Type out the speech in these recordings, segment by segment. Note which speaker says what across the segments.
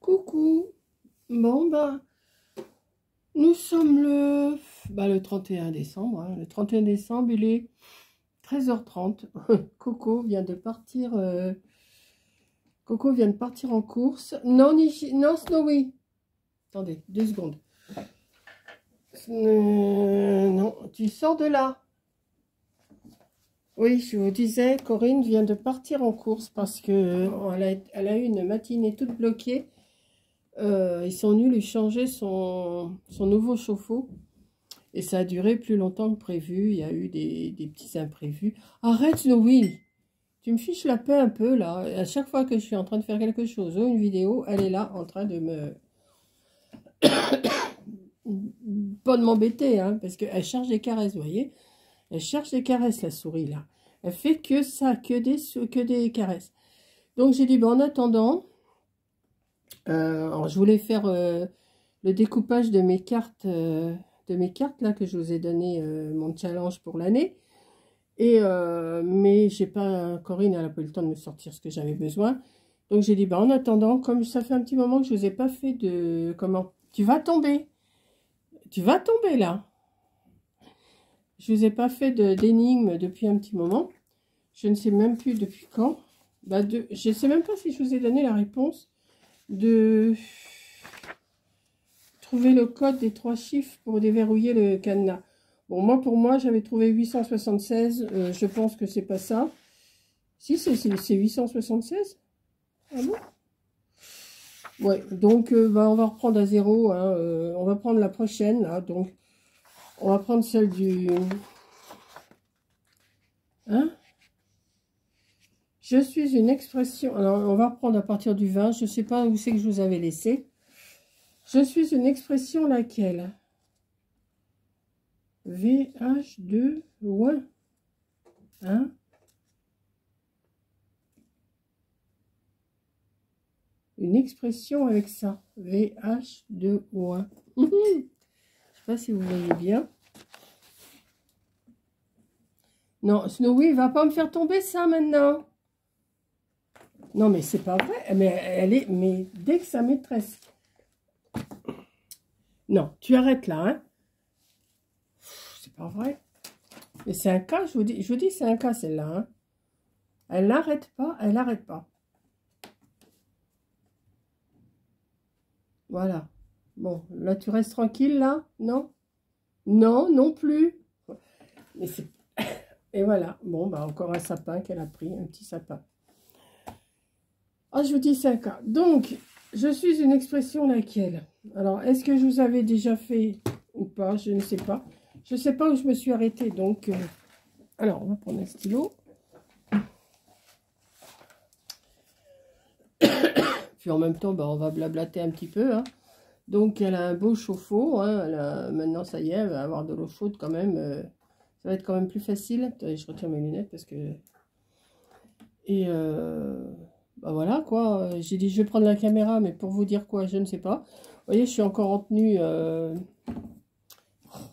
Speaker 1: Coucou. Bon, bah, nous sommes le 31 décembre. Hein. Le 31 décembre, il est 13h30. Coco vient de partir. Coco vient de partir en course. Non, non, Snowy. Attendez, 2 secondes. Non, tu sors de là. Oui, je vous disais, Corinne vient de partir en course parce que elle a eu une matinée toute bloquée. Ils sont venus lui changer son nouveau chauffe-eau et ça a duré plus longtemps que prévu. Il y a eu des petits imprévus. Arrête, Snowy, tu me fiches la paix un peu là. À chaque fois que je suis en train de faire quelque chose ou une vidéo, elle est là en train de me pas de m'embêter, hein, parce qu'elle cherche des caresses, vous voyez. Elle cherche des caresses, la souris là. Elle fait que ça, que des caresses. Donc j'ai dit, bon, en attendant, alors je voulais faire le découpage de mes cartes là que je vous ai donné mon challenge pour l'année. Et mais j'ai pas, Corinne, elle a pas eu le temps de me sortir ce que j'avais besoin. Donc j'ai dit, bah en attendant, comme ça fait un petit moment que je vous ai pas fait de comment, tu vas tomber là. Je vous ai pas fait d'énigmes depuis un petit moment. Je ne sais même plus depuis quand. Bah je sais même pas si je vous ai donné la réponse de trouver le code des 3 chiffres pour déverrouiller le cadenas. Bon, moi, pour moi, j'avais trouvé 876. Je pense que c'est pas ça. Si, c'est 876. Ah bon? Ouais, donc, bah, on va reprendre à 0. Hein, on va prendre la prochaine, là. Donc, on va prendre celle du... Hein? Je suis une expression... Alors, on va reprendre à partir du 20. Je ne sais pas où c'est que je vous avais laissé. Je suis une expression laquelle? VH2, ouais. Hein? Une expression avec ça. VH2, ouais. Je ne sais pas si vous voyez bien. Non, Snowy, il va pas me faire tomber ça maintenant. Non, mais c'est pas vrai. Mais dès que sa maîtresse... Non, tu arrêtes là, hein. C'est pas vrai. Mais c'est un cas, je vous dis, c'est un cas celle-là, hein. Elle n'arrête pas, elle n'arrête pas. Voilà. Bon, là, tu restes tranquille, là? Non? Non, non plus. Mais c'est... Et voilà. Bon, bah, encore un sapin qu'elle a pris, un petit sapin. Ah, je vous dis, c'est un cas. Donc, je suis une expression laquelle? Alors, est-ce que je vous avais déjà fait ou pas? Je ne sais pas. Je ne sais pas où je me suis arrêtée, donc... Alors, on va prendre un stylo. Puis en même temps, bah, on va blablater un petit peu. Hein. Donc, elle a un beau chauffe-eau. Hein. Maintenant, ça y est, elle va avoir de l'eau chaude quand même. Ça va être quand même plus facile. Attendez, je retire mes lunettes parce que... Et bah voilà, quoi. J'ai dit, je vais prendre la caméra, mais pour vous dire quoi, je ne sais pas. Vous voyez, je suis encore en tenue...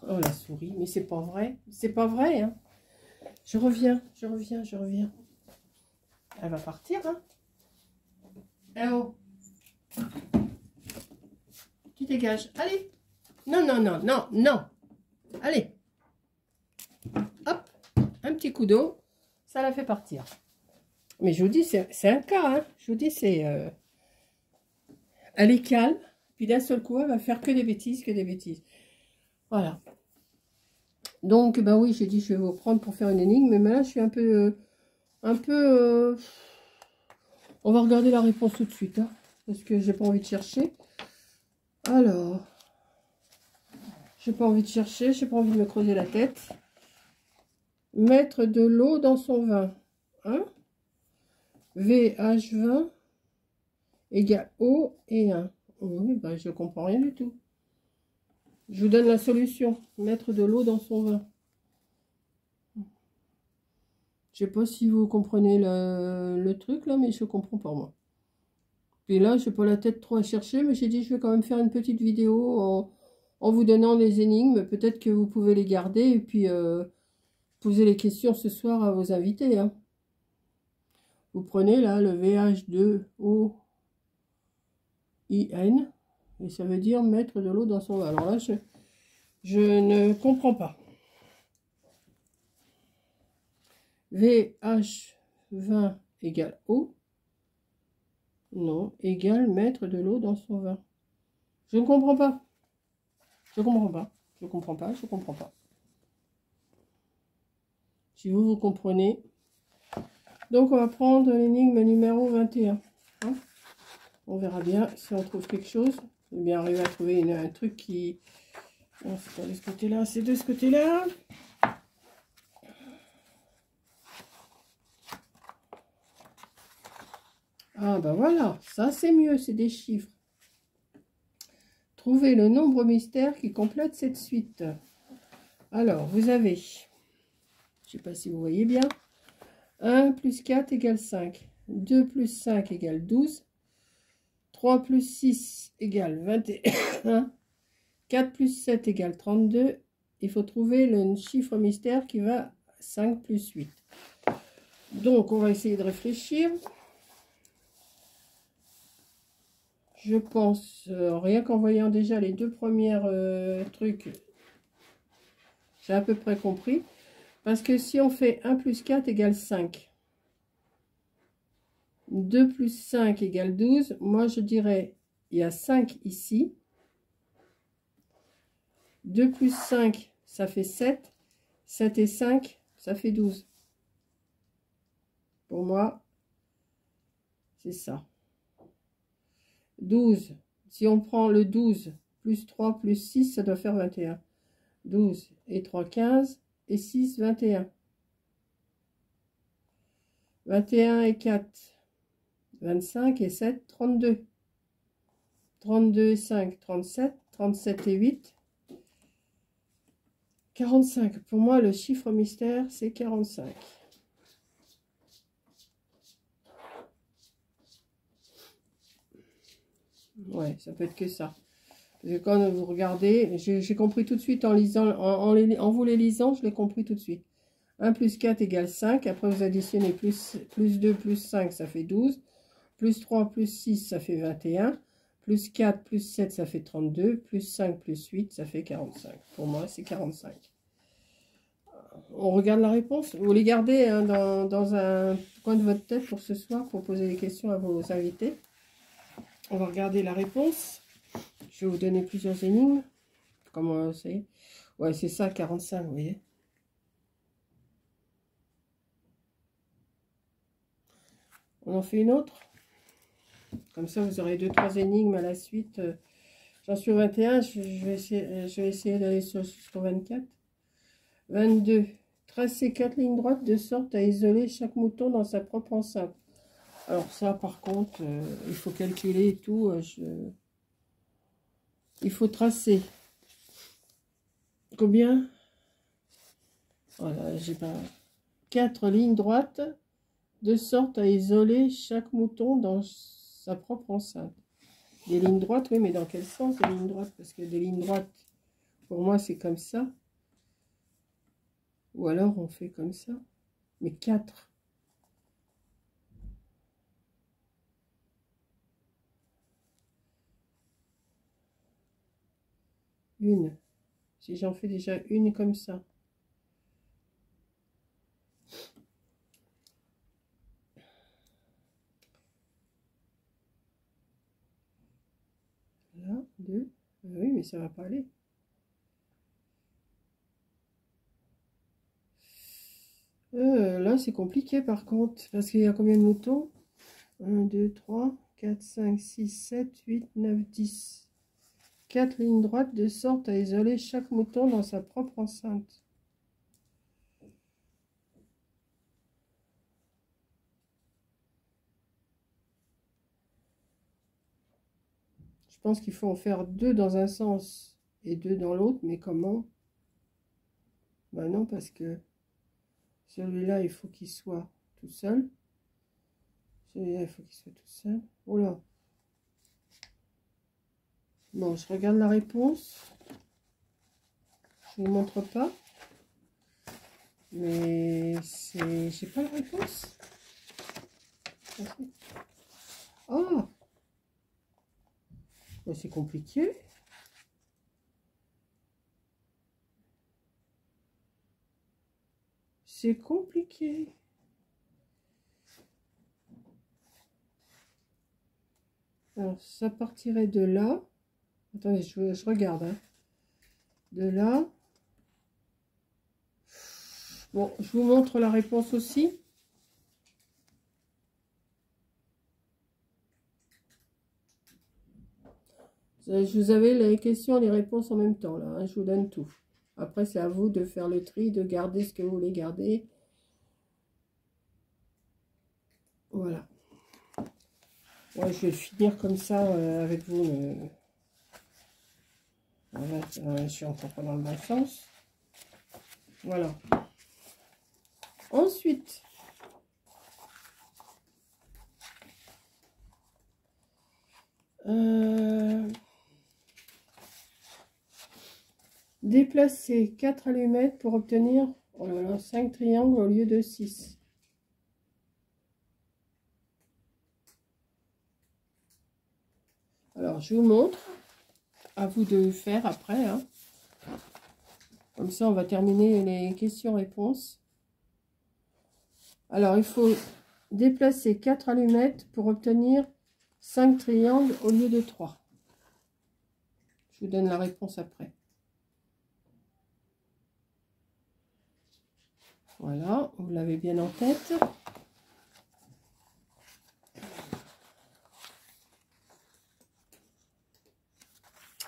Speaker 1: Oh, la souris. Mais c'est pas vrai. C'est pas vrai, hein. Je reviens. Elle va partir, hein. Eh oh. Tu dégages. Allez. Non, non, non, non, non. Allez. Hop. Un petit coup d'eau. Ça la fait partir. Mais je vous dis, c'est un cas. Hein. Je vous dis, c'est... Elle est calme. Puis d'un seul coup, elle va faire que des bêtises, Voilà. Donc, bah oui, j'ai dit, je vais vous prendre pour faire une énigme. Mais là, je suis un peu... On va regarder la réponse tout de suite. Hein, parce que j'ai pas envie de chercher. Alors... J'ai pas envie de chercher, j'ai pas envie de me creuser la tête. Mettre de l'eau dans son vin. Hein? VH20 égale eau et 1. Oui, ben, je comprends rien du tout. Je vous donne la solution. Mettre de l'eau dans son vin. Je sais pas si vous comprenez le truc là, mais je comprends pas moi. Puis là, je n'ai pas la tête trop à chercher, mais j'ai dit je vais quand même faire une petite vidéo en vous donnant des énigmes. Peut-être que vous pouvez les garder et puis poser les questions ce soir à vos invités. Hein. Vous prenez là le VH2O I-N. Et ça veut dire mettre de l'eau dans son vin. Alors là, je ne comprends pas. VH20 égale eau. Non, égale mettre de l'eau dans son vin. Je ne comprends pas. Je comprends pas. Je comprends pas. Je comprends pas. Si vous, vous comprenez. Donc, on va prendre l'énigme numéro 21. Hein, on verra bien si on trouve quelque chose. Ou bien arriver à trouver un truc qui... Non, c'est pas de ce côté-là, c'est de ce côté-là. Ah ben voilà, ça c'est mieux, c'est des chiffres. Trouvez le nombre mystère qui complète cette suite. Alors, vous avez, je ne sais pas si vous voyez bien, 1 plus 4 égale 5, 2 plus 5 égale 12, 3 plus 6 égale 21, 4 plus 7 égale 32. Il faut trouver le chiffre mystère qui va 5 plus 8. Donc, on va essayer de réfléchir. Je pense, rien qu'en voyant déjà les deux premières trucs, j'ai à peu près compris. Parce que si on fait 1 plus 4 égale 5, 2 plus 5 égale 12, moi je dirais, il y a 5 ici. 2 plus 5, ça fait 7. 7 et 5, ça fait 12. Pour moi, c'est ça. 12, si on prend le 12, plus 3, plus 6, ça doit faire 21. 12 et 3, 15, et 6, 21. 21 et 4, 25 et 7, 32. 32 et 5, 37. 37 et 8, 45. Pour moi, le chiffre mystère, c'est 45. Ouais, ça peut être que ça. Parce que quand vous regardez, j'ai compris tout de suite en lisant, en vous les lisant, je l'ai compris tout de suite. 1 plus 4 égale 5. Après, vous additionnez plus 2 plus 5, ça fait 12. Plus 3 plus 6, ça fait 21. Plus 4 plus 7, ça fait 32. Plus 5 plus 8, ça fait 45. Pour moi, c'est 45. On regarde la réponse. Vous les gardez hein, dans un coin de votre tête pour ce soir, pour poser des questions à vos invités. On va regarder la réponse. Je vais vous donner plusieurs énigmes. Comment c'est? Ouais, c'est ça, 45, vous voyez. On en fait une autre. Comme ça, vous aurez 2-3 énigmes à la suite. J'en suis au 21, je vais essayer d'aller jusqu'au 24. 22. Tracer 4 lignes droites de sorte à isoler chaque mouton dans sa propre enceinte. Alors ça, par contre, il faut calculer et tout. Il faut tracer. Combien? Voilà, j'ai pas... 4 lignes droites de sorte à isoler chaque mouton dans sa propre enceinte. Des lignes droites, oui, mais dans quel sens des lignes droites? Parce que des lignes droites, pour moi, c'est comme ça. Ou alors, on fait comme ça. Mais 4. Une. Si j'en fais déjà une comme ça. Là, 2. Oui, mais ça va pas aller. Là, c'est compliqué par contre. Parce qu'il y a combien de moutons? 1, 2, 3, 4, 5, 6, 7, 8, 9, 10. 4 lignes droites de sorte à isoler chaque mouton dans sa propre enceinte. Je pense qu'il faut en faire 2 dans un sens et 2 dans l'autre. Mais comment? Ben non, parce que celui-là, il faut qu'il soit tout seul. Celui-là, il faut qu'il soit tout seul. Oh là. Bon, je regarde la réponse. Je ne vous montre pas. Mais c'est... J'ai pas la réponse. Oh! Ouais, c'est compliqué. C'est compliqué. Alors, ça partirait de là. Attendez, je regarde. Hein. De là. Bon, je vous montre la réponse aussi. Vous avez les questions et les réponses en même temps, là. Hein, je vous donne tout. Après, c'est à vous de faire le tri, de garder ce que vous voulez garder. Voilà. Ouais, je vais finir comme ça avec vous. Je suis encore pas dans le bon sens. Voilà. Ensuite, déplacer 4 allumettes pour obtenir 5 triangles au lieu de 6. Alors, je vous montre. À vous de faire après. Hein. Comme ça, on va terminer les questions-réponses. Alors, il faut déplacer 4 allumettes pour obtenir 5 triangles au lieu de 3. Je vous donne la réponse après. Voilà, vous l'avez bien en tête.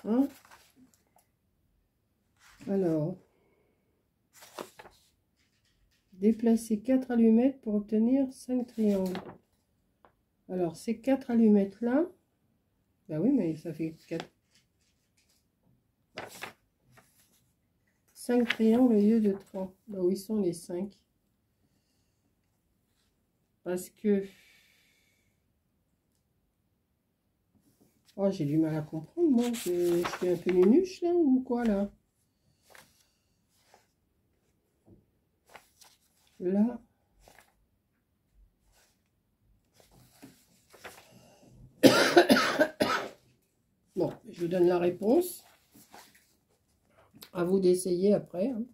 Speaker 1: Hein? Alors, déplacer 4 allumettes pour obtenir 5 triangles. Alors, ces 4 allumettes là, bah oui, mais ça fait 5 triangles au lieu de 3. Bah, où ils sont les 5? Parce que... Oh, j'ai du mal à comprendre, moi. Je suis un peu nunuche, là, ou quoi, là? Là. Bon, je vous donne la réponse. À vous d'essayer après. Hein.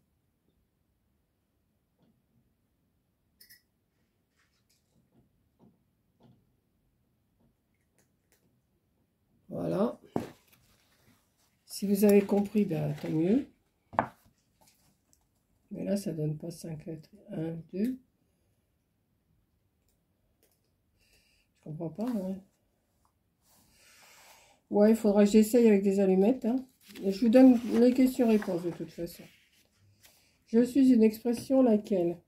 Speaker 1: Voilà. Si vous avez compris, ben, tant mieux. Mais là, ça donne pas 5 lettres. 1, 2. Je comprends pas. Hein. Ouais, il faudra que j'essaye avec des allumettes. Hein. Et je vous donne les questions-réponses de toute façon. Je suis une expression laquelle?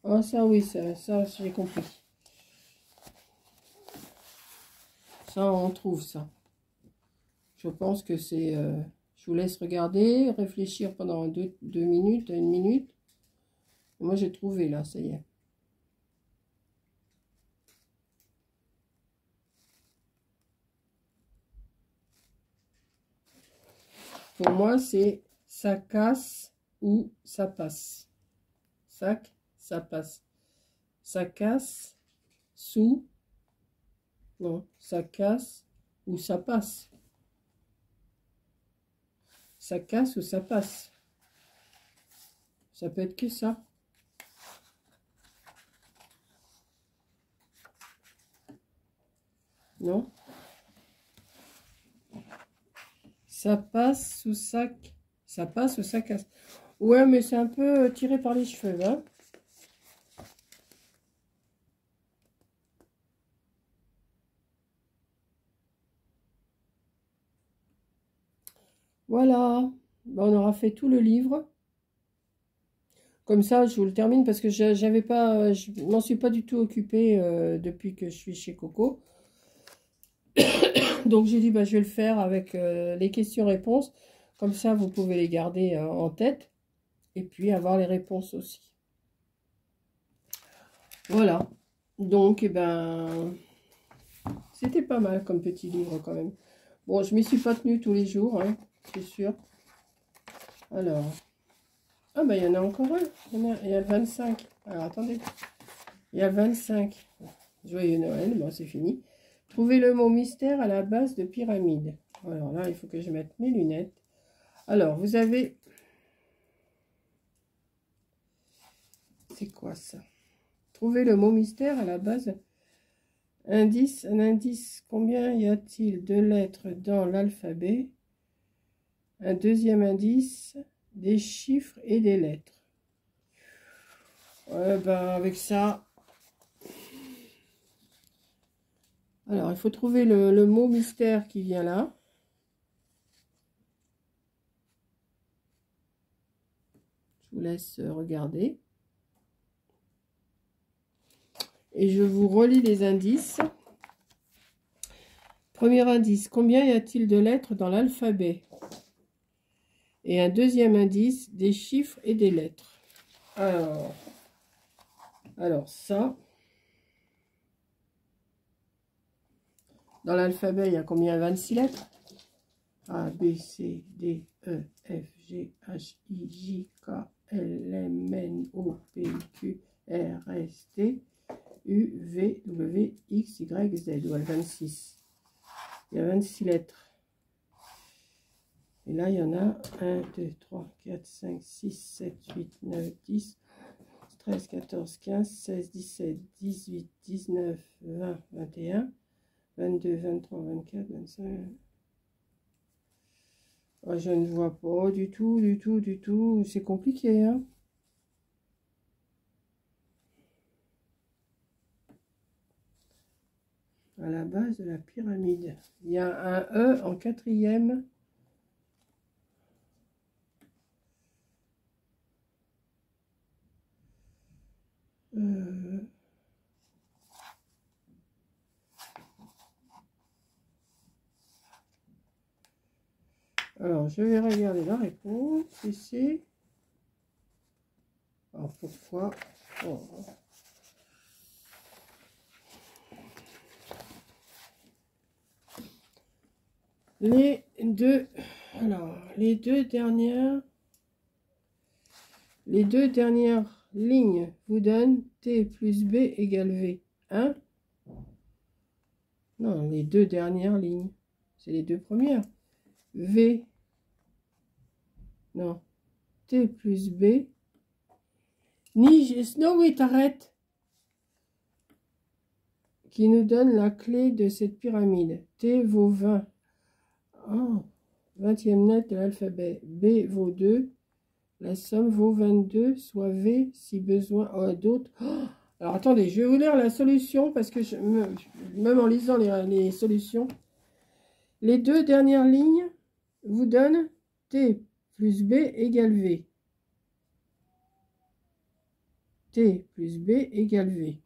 Speaker 1: Ah, ça oui, ça j'ai compris. Ça, on trouve ça. Je pense que c'est... je vous laisse regarder, réfléchir pendant 2 minutes, 1 minute. Moi, j'ai trouvé, là, ça y est. Pour moi, c'est ça casse ou ça passe. Sac, ça passe. Ça casse, sous. Non, ça casse ou ça passe. Ça casse ou ça passe. Ça peut être que ça. Non? Ça passe ou ça passe ou ça casse. Ouais, mais c'est un peu tiré par les cheveux, hein. Voilà. Ben, on aura fait tout le livre. Comme ça, je vous le termine parce que j'avais pas, je m'en suis pas du tout occupée depuis que je suis chez Coco. Donc j'ai dit, bah, je vais le faire avec les questions-réponses. Comme ça, vous pouvez les garder en tête. Et puis avoir les réponses aussi. Voilà. Donc, eh ben, c'était pas mal comme petit livre quand même. Bon, je ne m'y suis pas tenue tous les jours, hein, c'est sûr. Alors, Ah, bah, il y en a encore un. Il y a le 25. Alors, attendez. Il y a 25. Joyeux Noël. Bon, c'est fini. Trouvez le mot mystère à la base de pyramide. Alors là, il faut que je mette mes lunettes. Alors, vous avez... C'est quoi ça? Trouvez le mot mystère à la base. Indice. Un indice. Combien y a-t-il de lettres dans l'alphabet? Un deuxième indice. Des chiffres et des lettres. Ouais, ben avec ça... Alors, il faut trouver le mot mystère qui vient là. Je vous laisse regarder. Et je vous relis les indices. Premier indice, combien y a-t-il de lettres dans l'alphabet? Et un deuxième indice, des chiffres et des lettres. Alors ça, dans l'alphabet, il y a combien? 26 lettres? A, B, C, D, E, F, G, H, I, J, K, L, M, N, O, P, Q, R, S, T, U, V, W, X, Y, Z. Ouais, 26. Il y a 26 lettres. Et là, il y en a 1, 2, 3, 4, 5, 6, 7, 8, 9, 10, 13, 14, 15, 16, 17, 18, 19, 20, 21, 22, 23, 24, 25. Oh, je ne vois pas du tout, du tout, du tout. C'est compliqué, hein? À la base de la pyramide. Il y a un E en quatrième. Alors, je vais regarder la réponse ici. Alors, pourquoi? Oh. Les deux dernières lignes vous donnent T plus B égale V. Hein? Non, les deux dernières lignes. C'est les deux premières. V. Non. T plus B. Non, oui, t'arrêtes. Qui nous donne la clé de cette pyramide. T vaut 20. Oh, 20e lettre de l'alphabet. B vaut 2. La somme vaut 22, soit V si besoin d'autres. Oh, alors attendez, je vais vous lire la solution parce que même en lisant les solutions, les deux dernières lignes vous donnent T plus B égale V. T plus B égale V.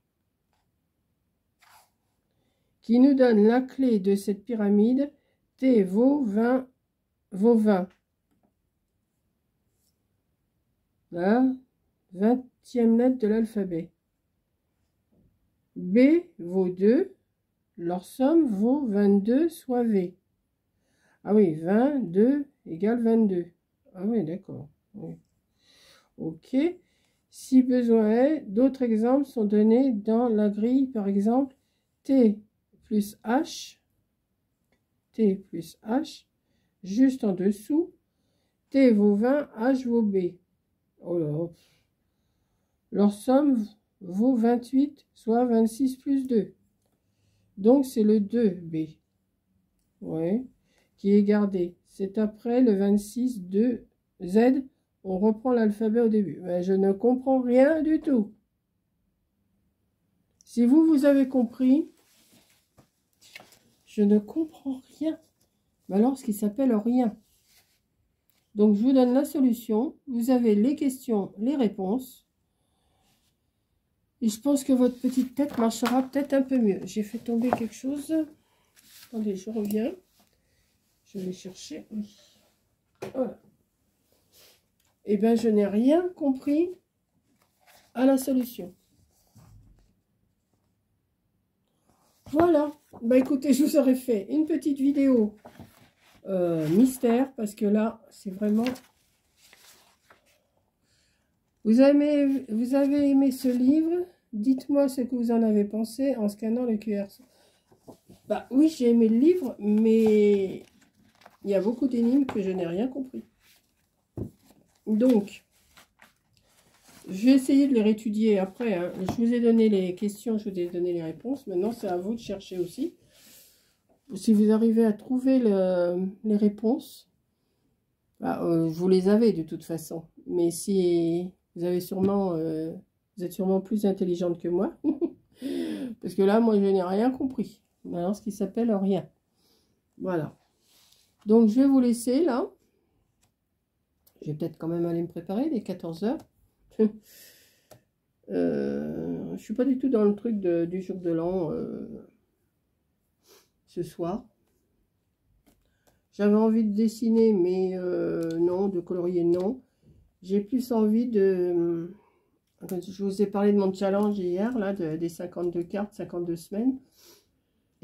Speaker 1: Qui nous donne la clé de cette pyramide. T vaut 20. La 20e lettre de l'alphabet. B vaut 2. Leur somme vaut 22, soit V. Ah oui, 22 égale 22. Ah oui, d'accord. Oui. Ok. Si besoin est, d'autres exemples sont donnés dans la grille. Par exemple, T plus H. T plus H. Juste en dessous. T vaut 20, H vaut B. Oh là. Leur somme vaut 28, soit 26 plus 2. Donc, c'est le 2B. Ouais. Qui est gardé. C'est après le 26, 2, Z. On reprend l'alphabet au début. Mais je ne comprends rien du tout. Si vous avez compris, je ne comprends rien. Mais alors, ce qui s'appelle rien. Donc, je vous donne la solution. Vous avez les questions, les réponses. Et je pense que votre petite tête marchera peut-être un peu mieux. J'ai fait tomber quelque chose. Attendez, je reviens. Je vais chercher. Oui. Voilà. Eh bien, je n'ai rien compris à la solution. Voilà. Bah écoutez, je vous aurais fait une petite vidéo mystère, parce que là, c'est vraiment... Vous avez aimé ce livre? Dites-moi ce que vous en avez pensé en scannant le QR. Bah oui, j'ai aimé le livre, mais il y a beaucoup d'énigmes que je n'ai rien compris. Donc, je vais essayer de les réétudier après. Hein. Je vous ai donné les questions, je vous ai donné les réponses. Maintenant, c'est à vous de chercher aussi. Si vous arrivez à trouver les réponses, bah, vous les avez de toute façon. Mais si vous avez sûrement, vous êtes sûrement plus intelligente que moi. Parce que là, moi, je n'ai rien compris. Alors, ce qui s'appelle rien. Voilà. Donc, je vais vous laisser là. Je vais peut-être quand même aller me préparer, les 14 heures. Je suis pas du tout dans le truc du jour de l'an ce soir. J'avais envie de dessiner, mais non, de colorier, non. J'ai plus envie de... Je vous ai parlé de mon challenge hier, là, des 52 cartes, 52 semaines.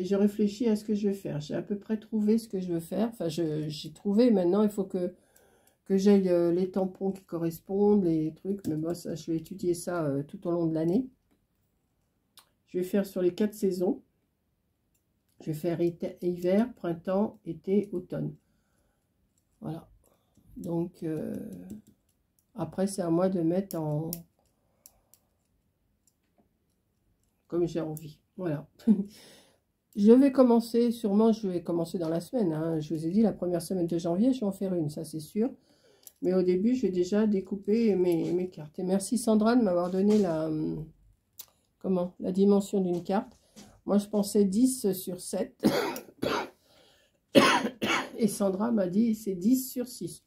Speaker 1: Et je réfléchis à ce que je vais faire. J'ai à peu près trouvé ce que je veux faire. Enfin, j'ai trouvé. Maintenant, il faut que j'aille les tampons qui correspondent, les trucs. Mais moi, ça, je vais étudier ça tout au long de l'année. Je vais faire sur les 4 saisons. Je vais faire hiver, printemps, été, automne. Voilà. Donc, après, c'est à moi de mettre en... comme j'ai envie. Voilà. Je vais commencer, sûrement, je vais commencer dans la semaine. Hein. Je vous ai dit, la première semaine de janvier, je vais en faire une, ça c'est sûr. Mais au début, je vais déjà découper mes cartes. Et merci Sandra de m'avoir donné la dimension d'une carte. Moi, je pensais 10 sur 7. Et Sandra m'a dit, c'est 10 sur 6.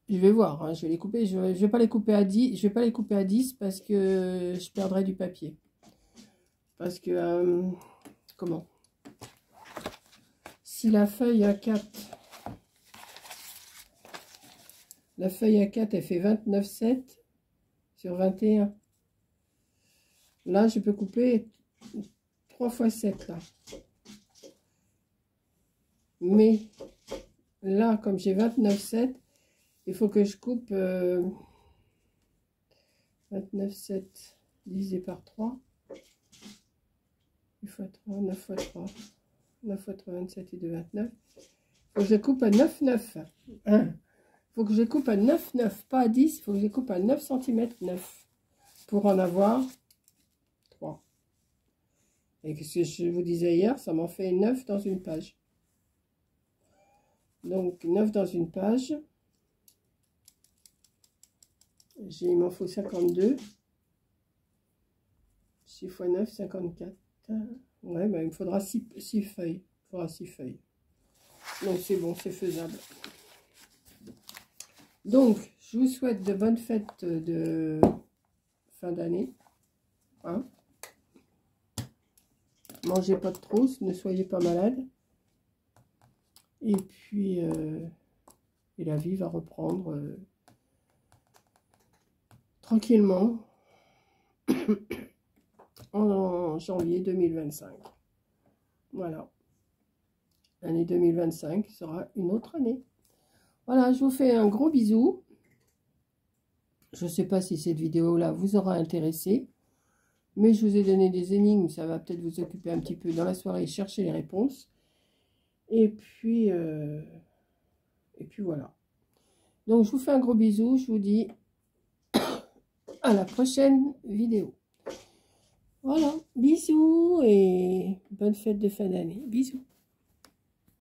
Speaker 1: Je vais voir, hein, je vais les couper. Je vais pas les couper à 10. Je vais pas les couper à 10 parce que je perdrai du papier. Parce que, comment? Si la feuille A4, elle fait 29,7 sur 21. Là, je peux couper 3 fois 7, là. Mais, là, comme j'ai 29,7, il faut que je coupe 29,7 divisé par 3. 8 fois 3, 9 fois 3. 9 fois 3, 27 et 2, 29. Il faut que je coupe à 9,9. Il faut que je coupe à 9,9, pas à 10. Il faut que je coupe à 9 cm 9 pour en avoir 3. Et ce que je vous disais hier, ça m'en fait 9 dans une page. Donc 9 dans une page. Il m'en faut 52. 6 fois 9, 54. Ouais, ben, il me faudra 6 feuilles. Il faudra 6 feuilles. Donc c'est bon, c'est faisable. Donc, je vous souhaite de bonnes fêtes de fin d'année. Hein? Mangez pas de trop, ne soyez pas malade. Et puis, et la vie va reprendre tranquillement en janvier 2025. Voilà. L'année 2025 sera une autre année. Voilà, je vous fais un gros bisou. Je ne sais pas si cette vidéo-là vous aura intéressé, mais je vous ai donné des énigmes. Ça va peut-être vous occuper un petit peu dans la soirée, chercher les réponses. Et puis voilà. Donc, je vous fais un gros bisou. Je vous dis à la prochaine vidéo. Voilà, bisous et bonne fête de fin d'année. Bisous.